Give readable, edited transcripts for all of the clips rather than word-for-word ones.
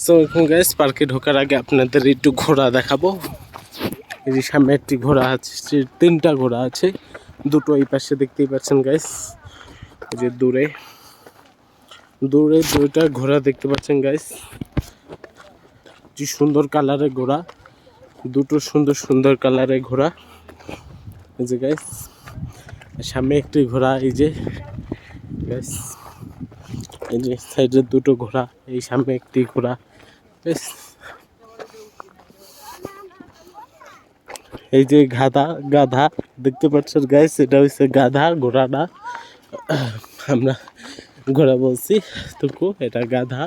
আসসালামু আলাইকুম গাইস, পার্কে ঢোকার আগে আপনাদের একটু ঘোড়া দেখাবো। এই যে সামনে একটি ঘোড়া আছে, তিনটা ঘোড়া আছে, দুটো এই পাশে দেখতেই পাচ্ছেন গাইস। এই যে দূরে দূরে দুইটা ঘোড়া দেখতে পাচ্ছেন গাইস, কি সুন্দর কালারের ঘোড়া, দুটো সুন্দর সুন্দর কালারের ঘোড়া। এই যে গাইস সামনে একটি ঘোড়া, এই যে গাইস এই যে সাইডে দুটো ঘোড়া, এই সামনে একটি ঘোড়া। এই যে গাধা দেখতে পাচ্ছেন গাইস, এটা হচ্ছে গাধা, ঘোড়া না, আমরা ঘোড়া বলছি তবু এটা গাধা।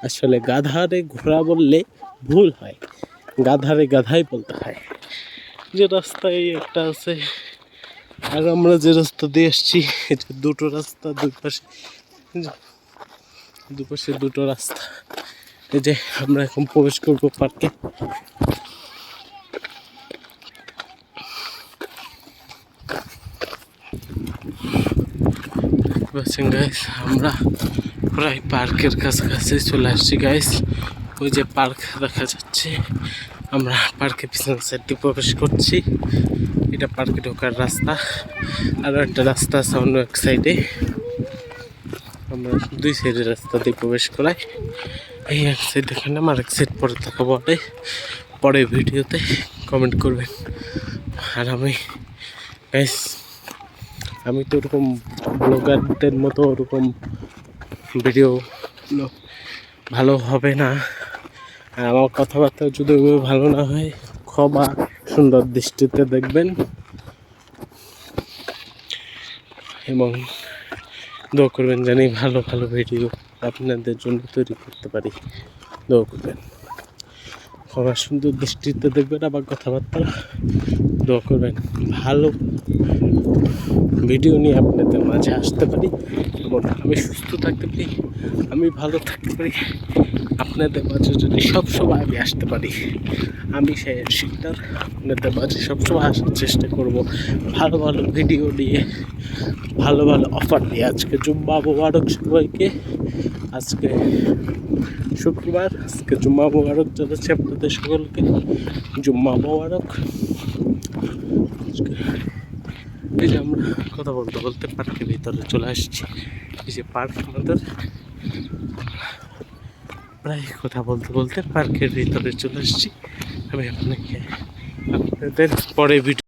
আসলে গাধারে ঘোড়া বললে ভুল হয়, গাধারে গাধাই বলতে হয়। যে রাস্তায় একটা আছে, আর আমরা যে রাস্তা দিয়ে এসছি, এটা দুটো রাস্তা, দুপাশে দুটো রাস্তা। এই যে আমরা এখন প্রবেশ করবো পার্কে। গাইস আমরা প্রায় পার্কের কাছাকাছি চলে আসছি গাইস। ওই যে পার্ক দেখা যাচ্ছে, আমরা পার্কের পিছনের সাইড দিয়ে প্রবেশ করছি। এটা পার্কে ঢোকার রাস্তা, আর একটা রাস্তা আছে অন্য এক সাইডে। আমরা দুই সাইডের রাস্তা দিয়ে প্রবেশ করাই। এই এক সাইড দেখেন, আমার এক সাইড পরে দেখাবো, পরে ভিডিওতে কমেন্ট করবেন। আর আমি তো ওরকম ব্লগারদের মতো ওরকম ভিডিও ভালো হবে না, আর আমার কথাবার্তা যদি ভালো না হয় ক্ষমা সুন্দর দৃষ্টিতে দেখবেন, এবং দোয়া করবেন জানি ভালো ভালো ভিডিও আপনাদের জন্য তৈরি করতে পারি। দোয়া করবেন, ক্ষমা সুন্দর দৃষ্টিতে দেখবেন আমার কথাবার্তা। দোয়া করবেন ভালো ভিডিও নিয়ে আপনাদের মাঝে আসতে পারি, এবং আমি সুস্থ থাকতে পারি, আমি ভালো থাকতে পারি, আপনাদের মাঝে যদি সবসময় আমি আসতে পারি। আমি সেই শিকদার আপনাদের মাঝে সবসময় আসার চেষ্টা করব, ভালো ভালো ভিডিও নিয়ে, ভালো ভালো অফার নিয়ে। আজকে জুম্মা মোবারক সবাইকে, আজকে শুক্রবার, আজকে জুম্মা মোবারক জানাচ্ছি আপনাদের সকলকে, জুম্মা মোবারক। এই যে আমরা কথা বলতে বলতে পার্কের ভিতরে চলে আসছি। এই যে পার্ক আমাদের, প্রায় কথা বলতে বলতে পার্কের ভিতরে চলে আসছি। আমি আপনাদের পরে ভিডিও